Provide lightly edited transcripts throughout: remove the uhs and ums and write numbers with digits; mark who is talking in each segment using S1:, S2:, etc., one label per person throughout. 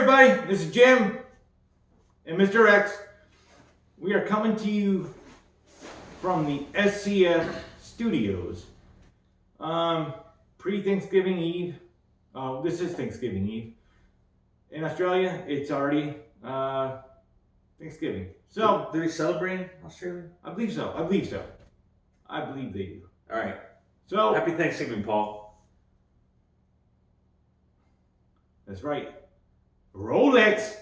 S1: everybody, this is Jim and Mr. X. We are coming to you from the SCF studios. Pre-Thanksgiving Eve. This is Thanksgiving Eve. In Australia, it's already Thanksgiving. So,
S2: do they celebrate in Australia?
S1: I believe so. I believe they do.
S2: All right.
S1: So,
S2: happy Thanksgiving, Paul.
S1: That's right. Rolex.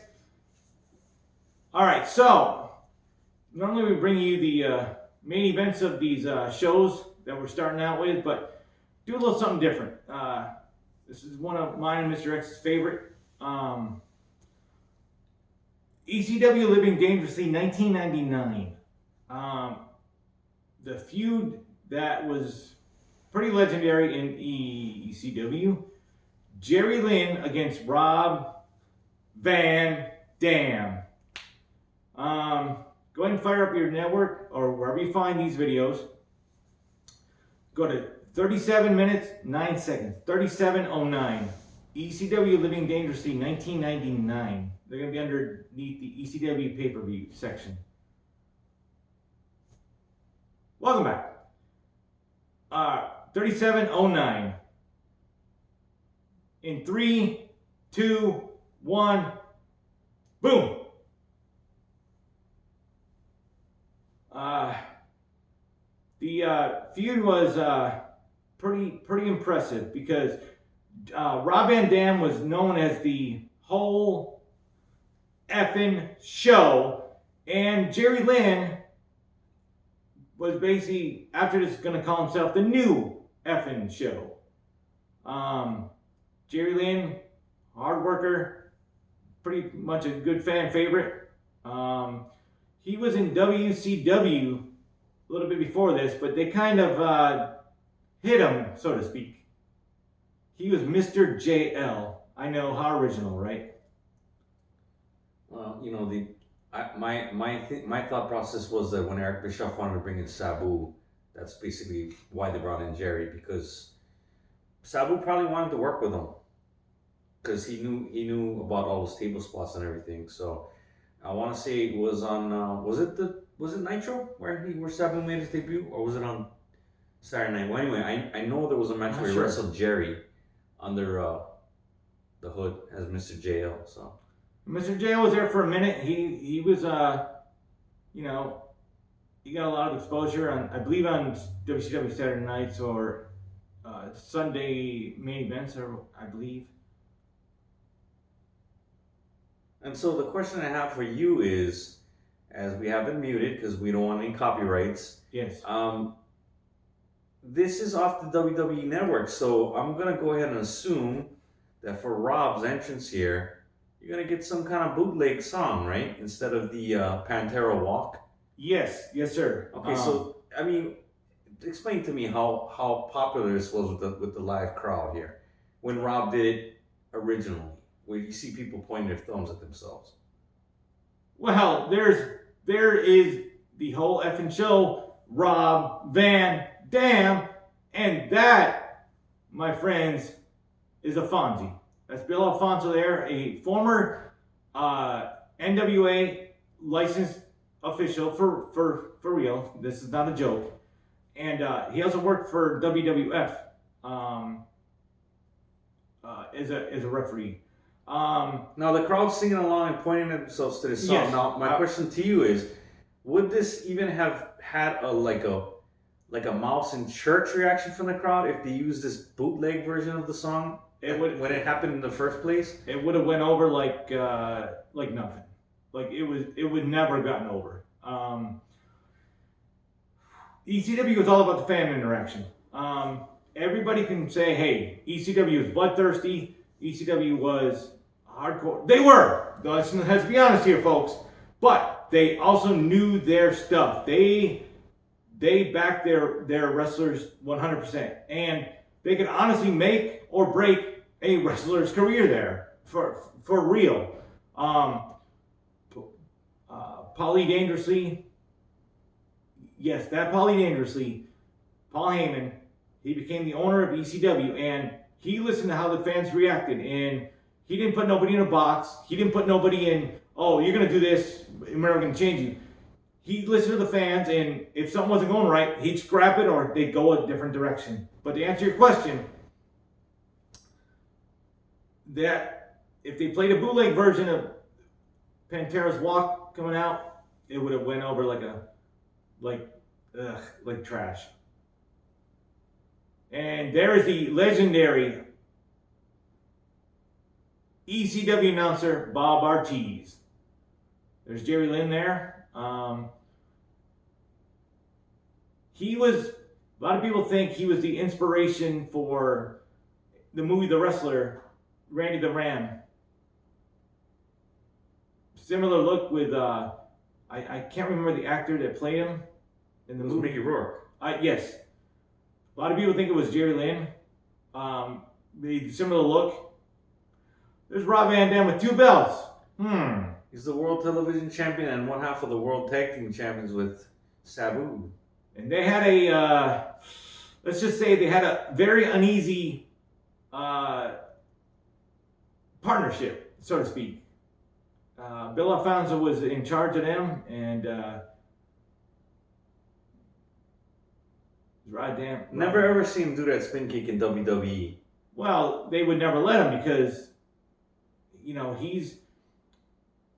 S1: All right. So, normally we bring you the main events of these shows that we're starting out with, but do a little something different. This is one of mine and Mr. X's favorite. ECW Living Dangerously 1999. The feud that was pretty legendary in ECW. Jerry Lynn against Rob Van Dam. Go ahead and fire up your network or wherever you find these videos. Go to 37 minutes, 9 seconds. 37:09. ECW Living Dangerously 1999. They're going to be underneath the ECW pay-per-view section. Welcome back. 37:09. In 3, 2, 1, boom. The feud was pretty impressive because Rob Van Dam was known as the whole effing show, and Jerry Lynn was basically, after this, going to call himself the new effing show. Jerry Lynn, hard worker, pretty much a good fan favorite. He was in WCW a little bit before this, but they kind of hit him, so to speak. He was Mr. JL. I know, how original, right?
S2: Well, you know, my thought process was that when Eric Bischoff wanted to bring in Sabu, that's basically why they brought in Jerry, because Sabu probably wanted to work with him because he knew about all those table spots and everything. So I want to say it was on was it Nitro where Sabu made his debut, or was it on Saturday Night? Well, anyway, I know there was a match where he wrestled Jerry under the hood as Mr. JL. So
S1: Mr. JL was there for a minute. He was you know, he got a lot of exposure on, I believe, on WCW Saturday nights or Sunday main events, or I believe.
S2: And so the question I have for you is, as we have been muted because we don't want any copyrights.
S1: Yes.
S2: This is off the WWE Network, so I'm gonna go ahead and assume that for Rob's entrance here, you're gonna get some kind of bootleg song, right? Instead of the Pantera Walk.
S1: Yes, sir.
S2: Okay, so I mean, explain to me how popular this was with the live crowd here when Rob did it originally, where you see people pointing their thumbs at themselves.
S1: Well, there is the whole effing show, Rob Van Dam, and that, my friends, is a Fonzie. That's Bill Alfonso there, a former NWA licensed official for real. This is not a joke. And he also worked for WWF as a referee.
S2: Now the crowd's singing along and pointing themselves to this song.
S1: Yes.
S2: Now my question to you is, would this even have had a mouse in church reaction from the crowd if they used this bootleg version of the song? When it happened in the first place,
S1: it would have went over like nothing. Like it would never have gotten over. ECW was all about the fan interaction. Everybody can say, hey, ECW was bloodthirsty. ECW was hardcore. They were. Let's be honest here, folks. But they also knew their stuff. They backed their wrestlers 100%, and they could honestly make or break a wrestler's career there for real. Paulie Dangerously, yes, that Paulie Dangerously, Paul Heyman, he became the owner of ECW, and he listened to how the fans reacted, and He didn't put nobody in a box. He didn't put nobody in, oh, you're going to do this, and we're going to change you. He listened to the fans, and if something wasn't going right, he'd scrap it or they'd go a different direction. But to answer your question, that if they played a bootleg version of Pantera's Walk coming out, it would have went over like trash. And there is the legendary ECW announcer Bob Ortiz. There's Jerry Lynn there. He was, a lot of people think he was the inspiration for the movie The Wrestler, Randy the Ram. Similar look with, I can't remember the actor that played him in the movie.
S2: Mickey Rourke.
S1: Yes. A lot of people think it was Jerry Lynn. The similar look. There's Rob Van Dam with 2 belts.
S2: He's the world television champion and one half of the world tag team champions with Sabu.
S1: And they had a, let's just say they had a very uneasy partnership, so to speak. Bill Alfonso was in charge of them, and
S2: Never ever seen him do that spin kick in WWE.
S1: Well, they would never let him because, he's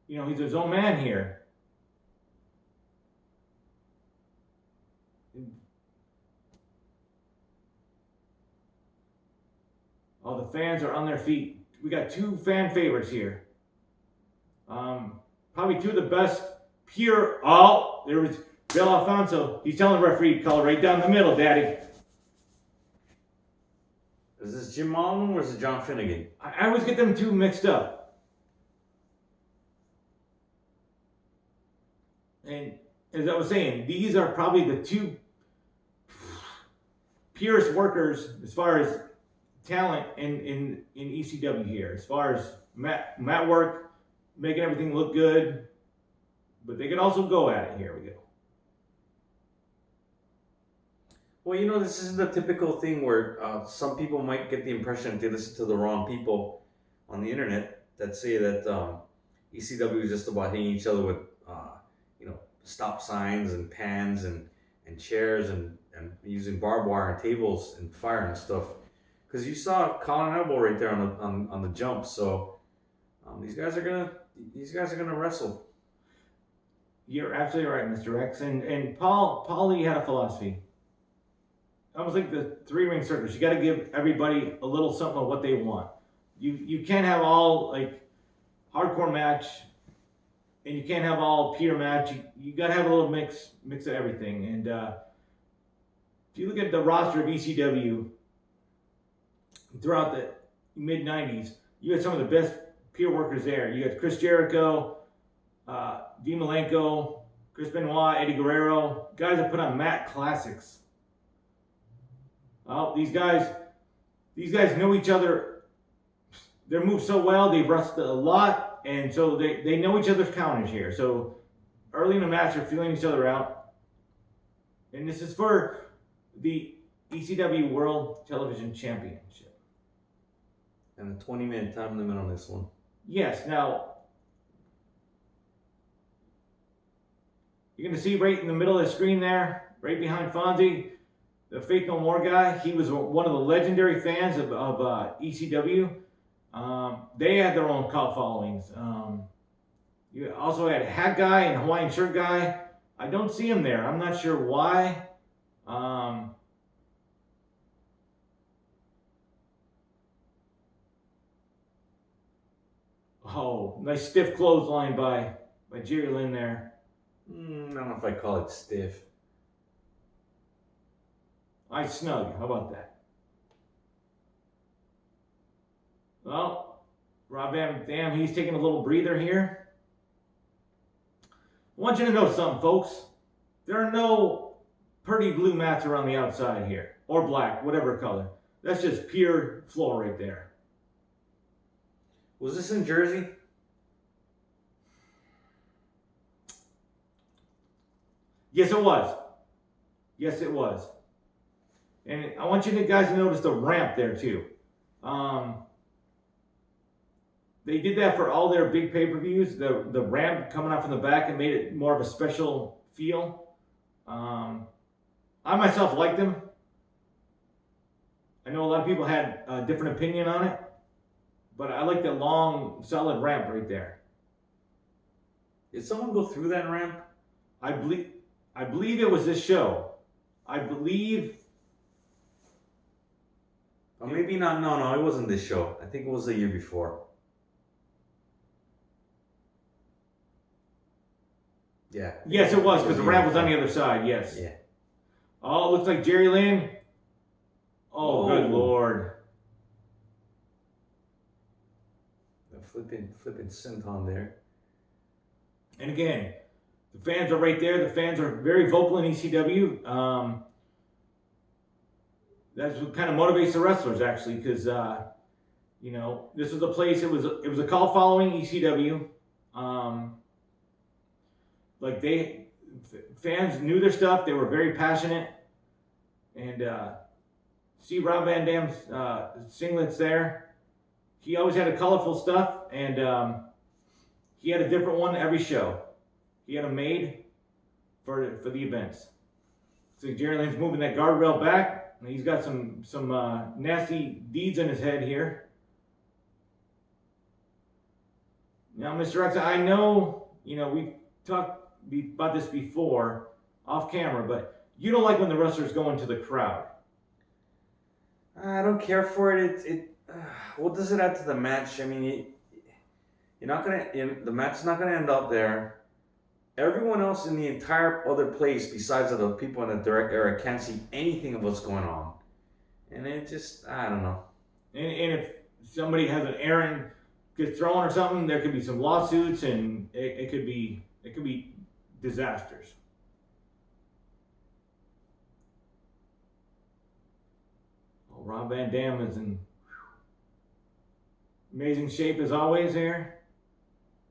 S1: his own man here. Oh, the fans are on their feet. We got 2 fan favorites here. Probably 2 of the best pure. Oh, there was Bill Alfonso. He's telling the referee to call it right down the middle, Daddy.
S2: Is this Jim Malin or is it John Finnegan?
S1: I always get them 2 mixed up. And as I was saying, these are probably the 2 purest workers as far as talent in ECW here. As far as mat work, making everything look good. But they can also go at it. Here we go.
S2: Well, this is the typical thing where some people might get the impression if they listen to the wrong people on the internet that say that ECW is just about hitting each other with, stop signs and pans and chairs and using barbed wire and tables and fire and stuff. Because you saw Colin Elbow right there on the jump, so these guys are gonna wrestle.
S1: You're absolutely right, Mr. X. And Paul Lee had a philosophy. Almost like the 3-ring circus. You got to give everybody a little something of what they want. You can't have all like hardcore match, and you can't have all pure match. You got to have a little mix of everything. And if you look at the roster of ECW throughout the mid '90s, you had some of the best pure workers there. You got Chris Jericho, Dean Malenko, Chris Benoit, Eddie Guerrero, guys that put on mat classics. Well, these guys know each other. They move so well. They've wrestled a lot, and so they know each other's counters here. So early in the match, they're feeling each other out. And this is for the ECW World Television Championship.
S2: And a 20-minute time limit on this one.
S1: Yes. Now, you're going to see right in the middle of the screen there, right behind Fonzie, the Faith No More guy. He was one of the legendary fans of ECW. They had their own cult followings. You also had Hat Guy and Hawaiian Shirt Guy. I don't see him there. I'm not sure why. Oh, nice stiff clothesline by Jerry Lynn there.
S2: I don't know if I call it stiff.
S1: Snug. How about that? Well, Rob Van Dam, he's taking a little breather here. I want you to know something, folks. There are no pretty blue mats around the outside here. Or black, whatever color. That's just pure floor right there.
S2: Was this in Jersey?
S1: Yes, it was. Yes, it was. And I want you guys to notice the ramp there, too. they did that for all their big pay-per-views. The ramp coming out from the back and made it more of a special feel. I myself liked them. I know a lot of people had a different opinion on it, but I like the long, solid ramp right there.
S2: Did someone go through that ramp?
S1: I believe it was this show. I believe.
S2: Or maybe not. No, it wasn't this show. I think it was the year before. Yeah.
S1: Yes, it was, because the ramp was on the other side. Yes.
S2: Yeah.
S1: Oh, it looks like Jerry Lynn. Oh, good Lord.
S2: The flipping senton there.
S1: And again, the fans are right there. The fans are very vocal in ECW. That's what kind of motivates the wrestlers, actually, because you know, this was a place. It was a call following ECW. Like fans knew their stuff. They were very passionate, and see Rob Van Dam's singlets there. He always had a colorful stuff, and he had a different one every show. He had them made for the events. So Jerry Lynn's moving that guardrail back, and he's got some nasty deeds in his head here. Now, Mr. X, I know, you know, we've talked about this before off camera, but you don't like when the wrestlers go into the crowd.
S2: I don't care for it. What does it add to the match? I mean, you're not gonna. The match is not gonna end up there. Everyone else in the entire other place, besides the people in the direct area, can't see anything of what's going on, and it just, I don't know.
S1: And if somebody has an errand gets thrown or something, there could be some lawsuits, and it could be disasters. Oh, Rob Van Dam is in amazing shape as always here.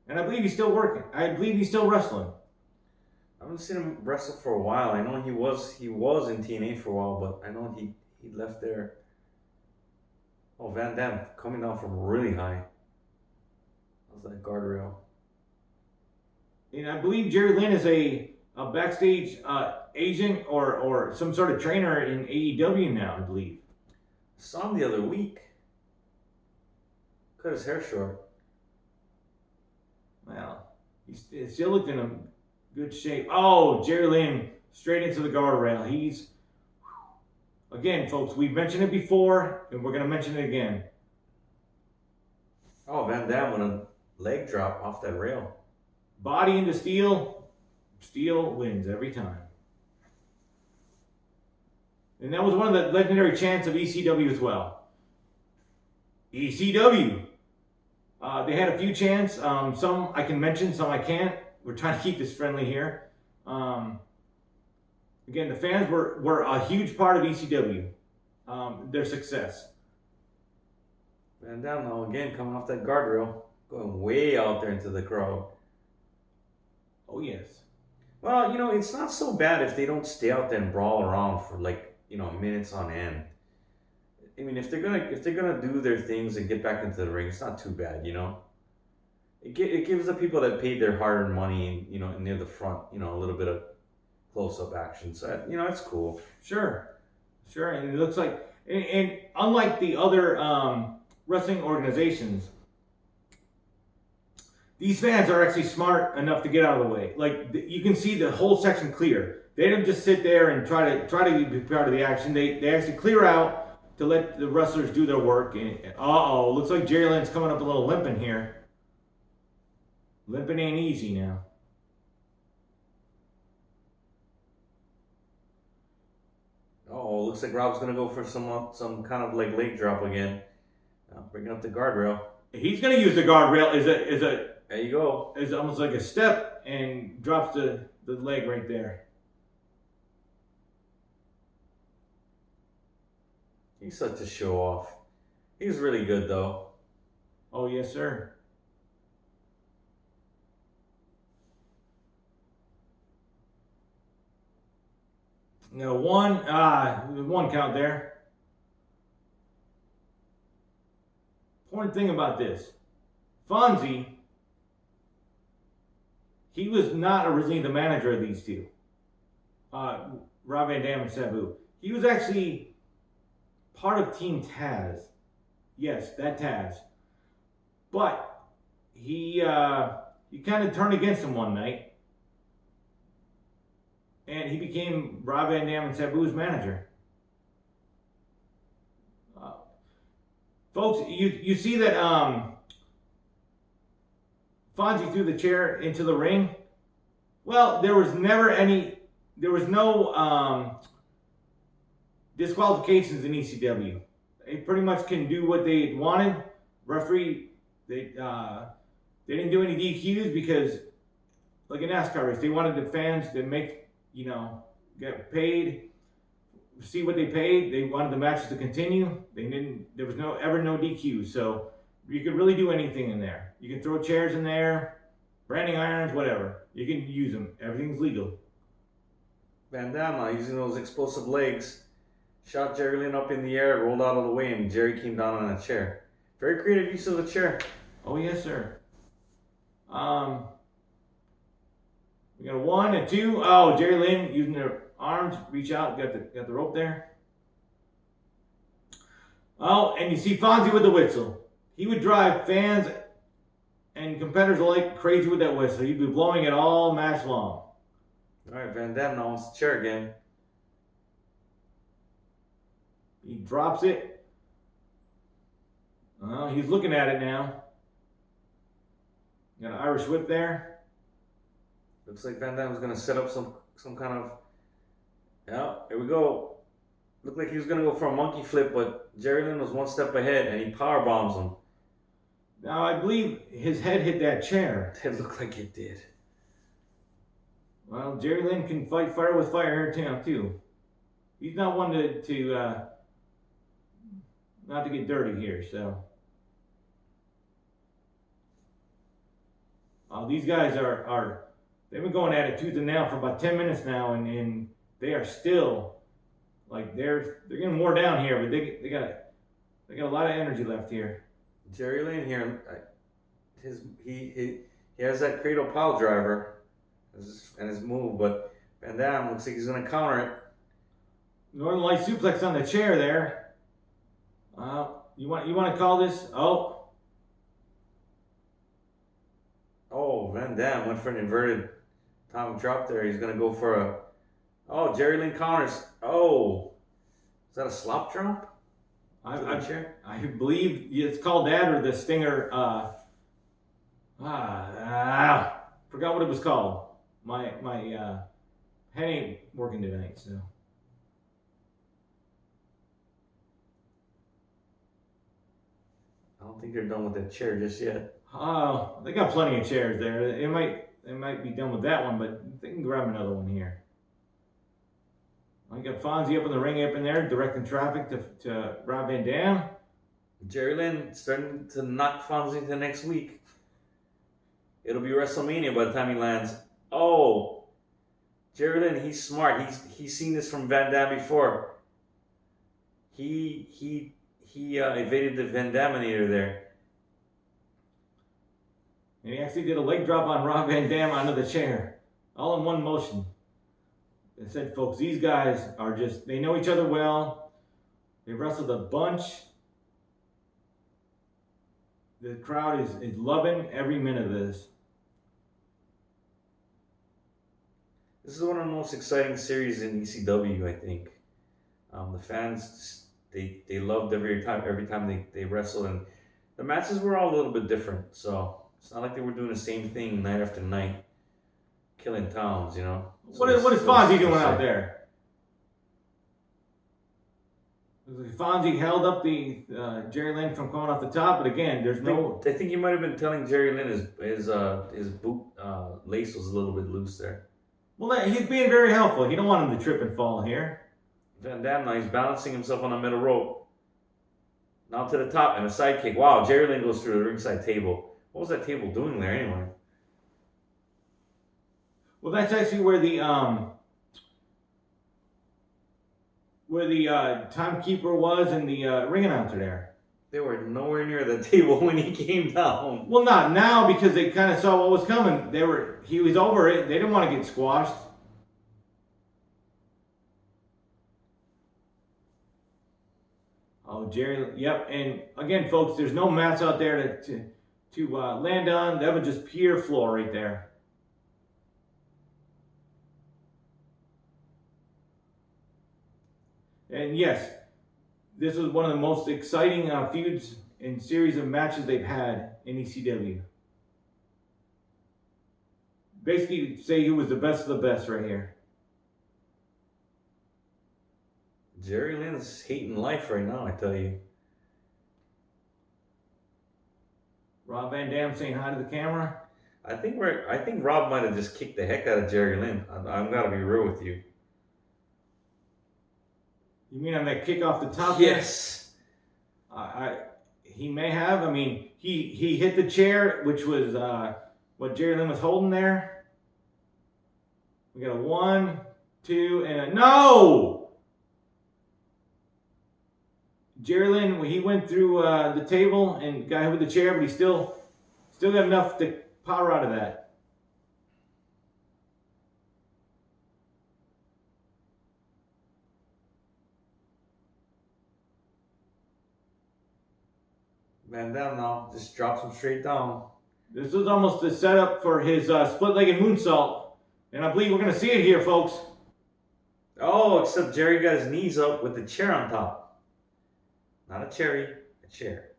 S1: And I believe he's still working. I believe he's still wrestling.
S2: I haven't seen him wrestle for a while. I know he was in TNA for a while, but I know he left there. Oh, Van Dam coming down from really high. How's that guardrail?
S1: And I believe Jerry Lynn is a backstage agent or some sort of trainer in AEW now, I believe.
S2: Saw him the other week. Cut his hair short.
S1: Well, he still looked in a good shape. Oh, Jerry Lynn straight into the guardrail. He's, again, folks, we've mentioned it before, and we're going to mention it again.
S2: Oh, Van Dam with a leg drop off that rail.
S1: Body into steel. Steel wins every time. And that was one of the legendary chants of ECW as well. ECW. They had a few chants. Some I can mention, some I can't. We're trying to keep this friendly here. Again, the fans were a huge part of ECW. Their success.
S2: Van Dam now again coming off that guardrail, going way out there into the crowd.
S1: Oh yes.
S2: Well, you know, it's not so bad if they don't stay out there and brawl around for like, you know, minutes on end. I mean, if they're gonna do their things and get back into the ring, it's not too bad, you know. It gives the people that paid their hard-earned money, you know, near the front, you know, a little bit of close-up action. So you know, that's cool.
S1: Sure, and it looks like, and unlike the other wrestling organizations, these fans are actually smart enough to get out of the way. Like you can see the whole section clear. They don't just sit there and try to be part of the action. They actually clear out to let the wrestlers do their work. And looks like Jerry Lynn's coming up a little limping here. Limping ain't easy now.
S2: Oh, looks like Rob's gonna go for some kind of like leg drop again. Bringing up the guardrail.
S1: He's gonna use the guardrail as a
S2: There you go.
S1: It's almost like a step and drops the leg right there.
S2: He's such a show off. He's really good though.
S1: Oh yes, sir. No, one count there. Important thing about this. Fonzie, he was not originally the manager of these two, Rob Van Dam and Sabu. He was actually part of Team Taz. Yes, that Taz. But he kind of turned against him one night, and he became Rob Van Dam and Sabu's manager. Folks, you see that Fonzie threw the chair into the ring. Well, there was no disqualifications in ECW. They pretty much can do what they wanted. Referee, they didn't do any DQs because, like in NASCAR race, they wanted the fans to get paid, see what they paid. They wanted the matches to continue. There was ever no DQ, so you could really do anything in there. You can throw chairs in there, branding irons, whatever. You can use them. Everything's legal.
S2: Van Dam, using those explosive legs, shot Jerry Lynn up in the air, rolled out of the way, and Jerry came down on a chair. Very creative use of the chair.
S1: Oh yes, sir. We got a 1 and 2. Oh, Jerry Lynn using their arms, reach out, got the rope there. Oh, and you see Fonzie with the whistle. He would drive fans and competitors alike crazy with that whistle. He'd be blowing it all match long.
S2: All right, Van Dam now wants the chair again.
S1: He drops it. He's looking at it now. Got an Irish whip there.
S2: Looks like Van Dam's gonna set up some kind of. Yeah, here we go. Looked like he was gonna go for a monkey flip, but Jerry Lynn was one step ahead and he power bombs him.
S1: Now I believe his head hit that chair.
S2: It looked like it did.
S1: Well, Jerry Lynn can fight fire with fire here too. He's not one to not to get dirty here, so. These guys they've been going at it tooth and nail for about 10 minutes now, and they are still, like, they're getting wore down here, but they got a lot of energy left here.
S2: Jerry Lynn here, he has that cradle pile driver and his move, but Van Dam looks like he's going to counter it.
S1: Northern Light suplex on the chair there. You want to call this?
S2: Oh, Van Dam went for an inverted atomic drop there. He's going to go for a... Oh, Jerry Lynn counters. Oh, is that a slop drop?
S1: I believe it's called that, or the Stinger. Forgot what it was called. My head ain't working tonight, so.
S2: I don't think they're done with that chair just yet.
S1: Oh, they got plenty of chairs there. They might be done with that one, but they can grab another one here. I got Fonzie up in the ring, up in there, directing traffic to Rob Van Dam.
S2: Jerry Lynn starting to knock Fonzie into next week. It'll be WrestleMania by the time he lands. Oh, Jerry Lynn, he's smart. He's seen this from Van Dam before. He evaded the Van Daminator there.
S1: And he actually did a leg drop on Rob Van Dam onto the chair. All in one motion. I said, folks, these guys are they know each other well. They wrestled a bunch. The crowd is loving every minute of this.
S2: This is one of the most exciting series in ECW, I think. The fans, they loved every time they wrestled, and the matches were all a little bit different. So it's not like they were doing the same thing night after night, killing towns, you know. So
S1: what is Fonzie doing out there? Fonzie held up the Jerry Lynn from coming off the top, but again, there's no.
S2: I think you might have been telling Jerry Lynn his boot lace was a little bit loose there.
S1: Well, he's being very helpful. You don't want him to trip and fall here.
S2: Van Dam now, he's balancing himself on the middle rope. Now to the top and a side kick. Wow, Jerry Lynn goes through the ringside table. What was that table doing there anyway?
S1: Well, that's actually where the timekeeper was and the ring announcer there.
S2: They were nowhere near the table when he came down.
S1: Well, not now because they kind of saw what was coming. He was over it. They didn't want to get squashed. Oh, Jerry. Yep. And again, folks, there's no mats out there to land on. That was just pure floor right there. And yes, this was one of the most exciting feuds and series of matches they've had in ECW. Basically, say he was the best of the best right here.
S2: Jerry Lynn's hating life right now, I tell you.
S1: Rob Van Dam saying hi to the camera.
S2: I think Rob might have just kicked the heck out of Jerry Lynn. I'm gotta be real with you.
S1: You mean on that kick off the top?
S2: Yes.
S1: He may have. I mean, he hit the chair, which was what Jerry Lynn was holding there. We got a 1, 2, and a no. Jerry Lynn, he went through the table and got hit with the chair, but he still got enough to power out of that.
S2: Man down now. Just drops him straight down.
S1: This was almost the setup for his split-legged moonsault. And I believe we're going to see it here, folks.
S2: Oh, except Jerry got his knees up with the chair on top. Not a cherry, a chair.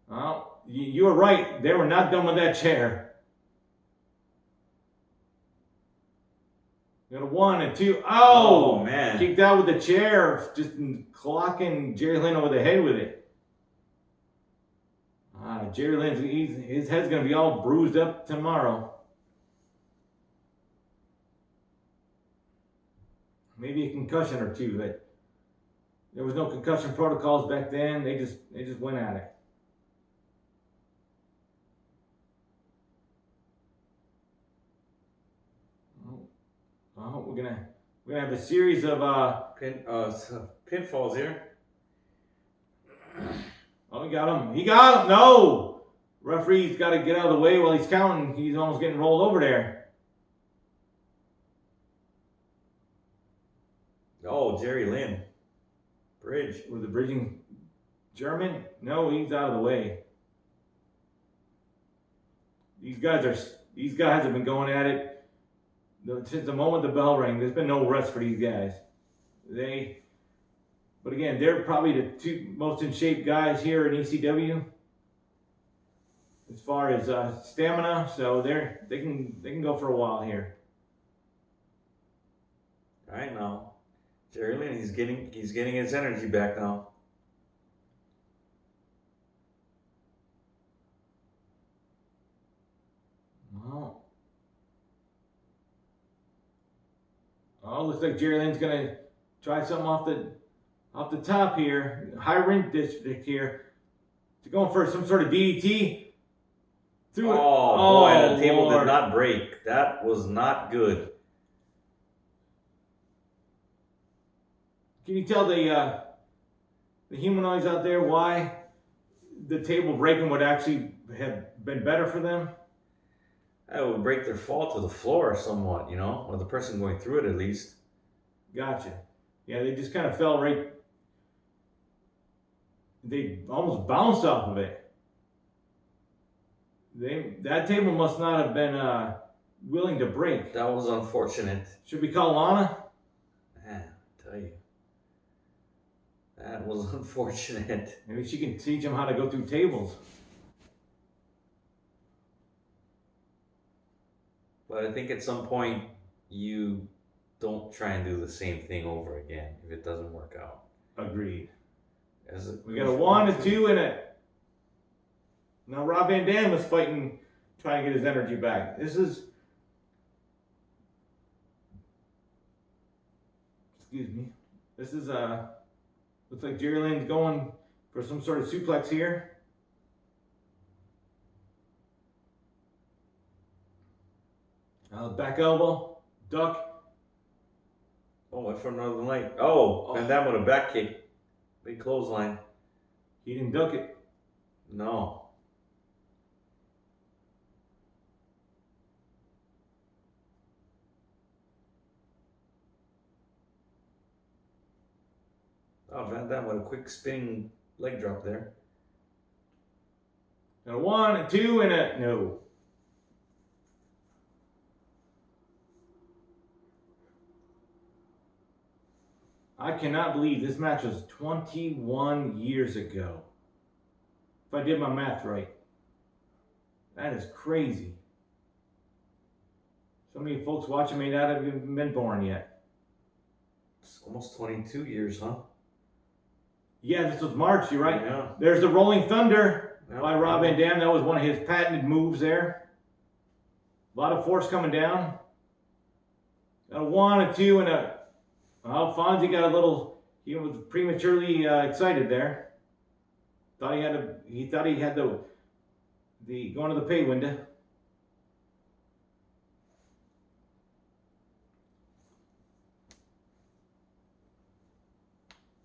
S1: Well, you were right. They were not done with that chair. Got a 1 and 2. Oh,
S2: man.
S1: Kicked out with the chair. Just clocking Jerry Lynn over the head with it. Jerry Lynn's, his head's going to be all bruised up tomorrow. Maybe a concussion or two, but there was no concussion protocols back then. They just went at it. Oh, we're gonna have a series of
S2: pinfalls here.
S1: Oh, he got him. He got him. No, referee's got to get out of the way while he's counting. He's almost getting rolled over there.
S2: Oh, Jerry Lynn. Bridge.
S1: Was the bridging German? No, he's out of the way. These guys have been going at it since the moment the bell rang. There's been no rest for these guys. But again, they're probably the two most in shape guys here in ECW as far as stamina. So they can go for a while here.
S2: I know. Jerry Lynn, he's getting his energy back now.
S1: Oh, looks like Jerry Lynn's gonna try something off the top here. High rim district here. To going for some sort of DDT. Through it.
S2: Oh boy, the table did not break. That was not good.
S1: Can you tell the humanoids out there why the table breaking would actually have been better for them?
S2: That would break their fall to the floor somewhat, you know, or the person going through it at least.
S1: Gotcha. Yeah, they just kind of fell right. They almost bounced off of it. That table must not have been willing to break.
S2: That was unfortunate.
S1: Should we call Lana?
S2: Man, I tell you. That was unfortunate.
S1: Maybe she can teach him how to go through tables.
S2: But I think at some point you don't try and do the same thing over again if it doesn't work out.
S1: Agreed. We got a 1, a 2, and a... Now Rob Van Dam is fighting, trying to get his energy back. This is... Excuse me. This is, looks like Jerry Lynn's going for some sort of suplex here. Back elbow, duck.
S2: Oh, went for another light. Oh, Van Dam with a back kick. Big clothesline.
S1: He didn't duck it.
S2: No. Oh, Van Dam with a quick spinning leg drop there.
S1: And a 1, a 2, and a no. I cannot believe this match was 21 years ago. If I did my math right. That is crazy. So many folks watching may not have even been born yet.
S2: It's almost 22 years, huh?
S1: Yeah, this was March, you're right.
S2: Yeah.
S1: There's the Rolling Thunder by Rob Van
S2: Dam.
S1: Dam. That was one of his patented moves there. A lot of force coming down. Got a 1, a 2, and a... Well, Fonzie got a little... He was prematurely excited there. Thought he had the going to the pay window.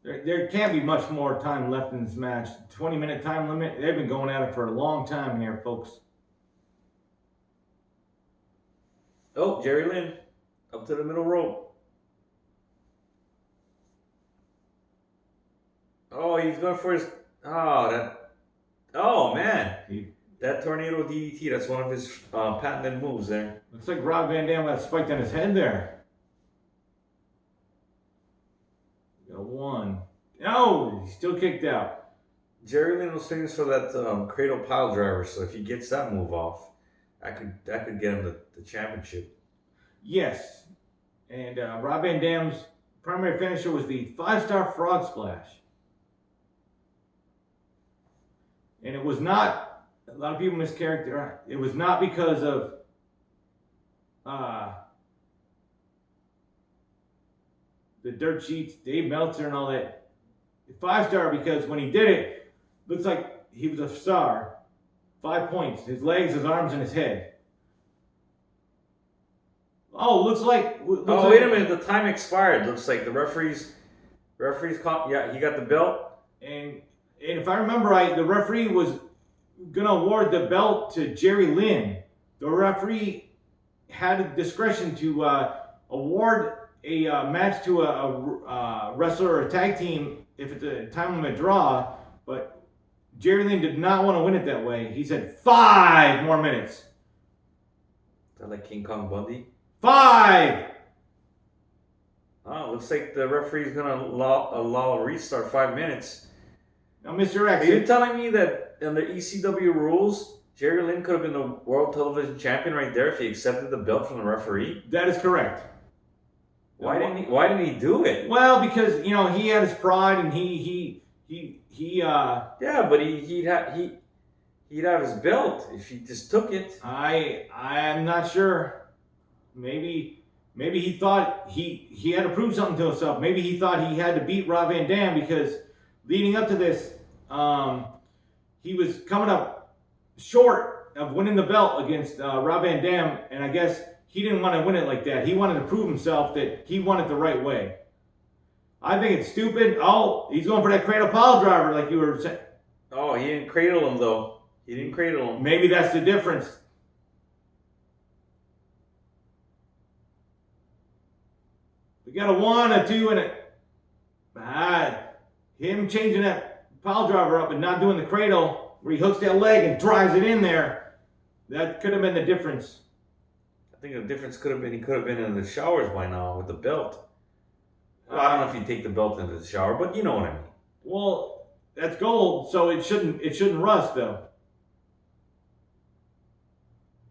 S1: There can't be much more time left in this match. 20-minute time limit. They've been going at it for a long time here, folks.
S2: Oh, Jerry Lynn. Up to the middle rope. Oh, he's going for his... Oh, man. That tornado DDT, that's one of his patented moves there.
S1: Looks like Rob Van Dam got spiked on his head there. Got 1. No, he's still kicked out.
S2: Jerry Lynn was famous for that cradle pile driver, so if he gets that move off, that could get him the championship.
S1: Yes. And Rob Van Dam's primary finisher was the 5-star frog splash. And it was not, a lot of people mischaracterize, it was not because of the dirt sheets, Dave Meltzer and all that. 5-star because when he did it, looks like he was a star. 5 points, his legs, his arms, and his head. Oh, looks like...
S2: Wait a minute, the time expired. Looks like the referee's caught, yeah, he got the belt.
S1: And if I remember right, the referee was going to award the belt to Jerry Lynn. The referee had a discretion to award a match to a wrestler or a tag team if it's a time limit draw, but Jerry Lynn did not want to win it that way. He said 5 more minutes.
S2: Is that like King Kong Bundy?
S1: 5!
S2: Oh, looks like the referee's going to allow a restart 5 minutes.
S1: Now, Mr. X...
S2: Are you telling me that under ECW rules, Jerry Lynn could have been the World Television Champion right there if he accepted the belt from the referee?
S1: That is correct.
S2: Why didn't he do it?
S1: Well, because, you know, he had his pride and
S2: Yeah, but he'd have his belt if he just took it.
S1: I'm not sure. Maybe he thought he had to prove something to himself. Maybe he thought he had to beat Rob Van Dam because leading up to this, he was coming up short of winning the belt against Rob Van Dam, and I guess he didn't want to win it like that. He wanted to prove himself that he won it the right way. I think it's stupid. Oh, he's going for that cradle pile driver like you were saying.
S2: Oh, he didn't cradle him, though. He didn't cradle him.
S1: Maybe that's the difference. We got a 1, a 2, and a... him changing that pile driver up and not doing the cradle where he hooks that leg and drives it in there. That could have been the difference.
S2: I think the difference could have been he could have been in the showers by now with the belt. Well, I don't know if you take the belt into the shower, but you know what I mean.
S1: Well, that's gold, so it shouldn't rust though.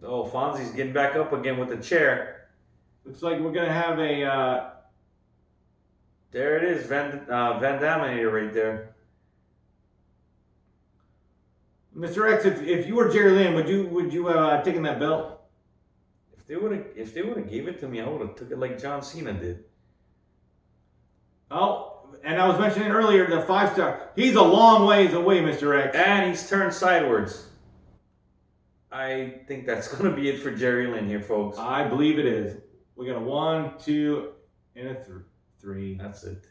S2: Oh, Fonzie's getting back up again with the chair.
S1: Looks like we're gonna have a.
S2: There it is, Van Daminator right there.
S1: Mr. X, if you were Jerry Lynn, would you have taken that belt?
S2: If they would have gave it to me, I would have took it like John Cena did.
S1: Oh, and I was mentioning earlier the 5-star. He's a long ways away, Mr. X.
S2: And he's turned sideways. I think that's going to be it for Jerry Lynn here, folks.
S1: I believe it is. We got a 1, 2, and a 3.
S2: That's it.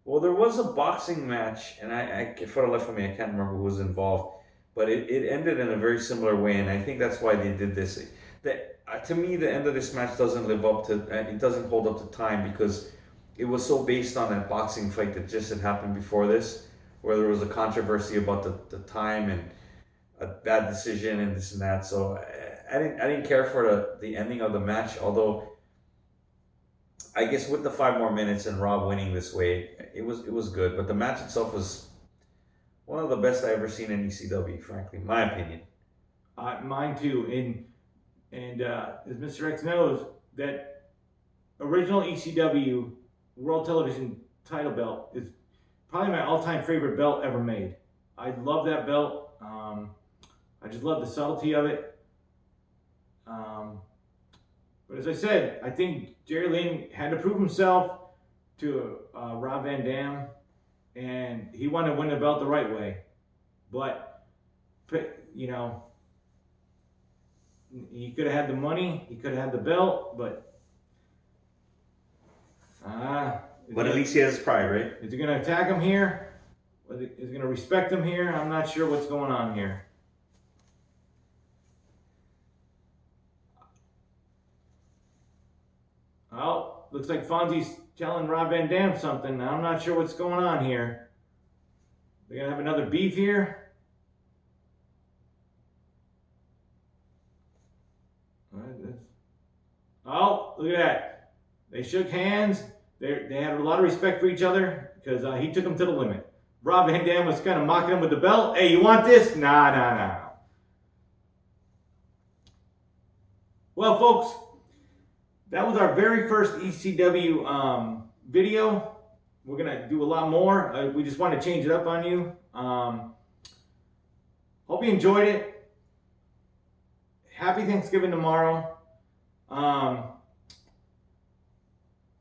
S2: Well, there was a boxing match, and for the life of me, I can't remember who was involved, but it ended in a very similar way, and I think that's why they did this. To me, the end of this match doesn't live up to, it doesn't hold up to time because it was so based on that boxing fight that just had happened before this, where there was a controversy about the time and a bad decision and this and that. So I didn't care for the ending of the match, although I guess with the 5 more minutes and Rob winning this way, it was good. But the match itself was one of the best I ever seen in ECW, frankly, my opinion.
S1: Mine too. And as Mr. X knows, that original ECW World Television title belt is probably my all-time favorite belt ever made. I love that belt. I just love the subtlety of it. But as I said, I think Jerry Lynn had to prove himself to Rob Van Dam, and he wanted to win the belt the right way. But, you know, he could have had the money, he could have had the belt, but
S2: at least he has his pride, right?
S1: Is he going to attack him here? Is he going to respect him here? I'm not sure what's going on here. Oh, looks like Fonzie's telling Rob Van Dam something. I'm not sure what's going on here. They're going to have another beef here? Oh, look at that. They shook hands. They had a lot of respect for each other because he took them to the limit. Rob Van Dam was kind of mocking him with the belt. Hey, you want this? Nah. Well, folks, that was our very first ECW video. We're going to do a lot more. We just want to change it up on you. Hope you enjoyed it. Happy Thanksgiving tomorrow.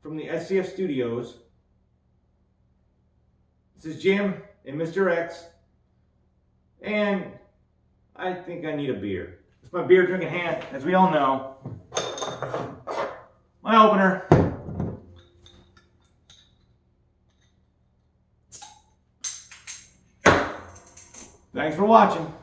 S1: From the SCF Studios, this is Jim and Mr. X, and I think I need a beer. It's my beer drinking hand, as we all know. My opener. Thanks for watching.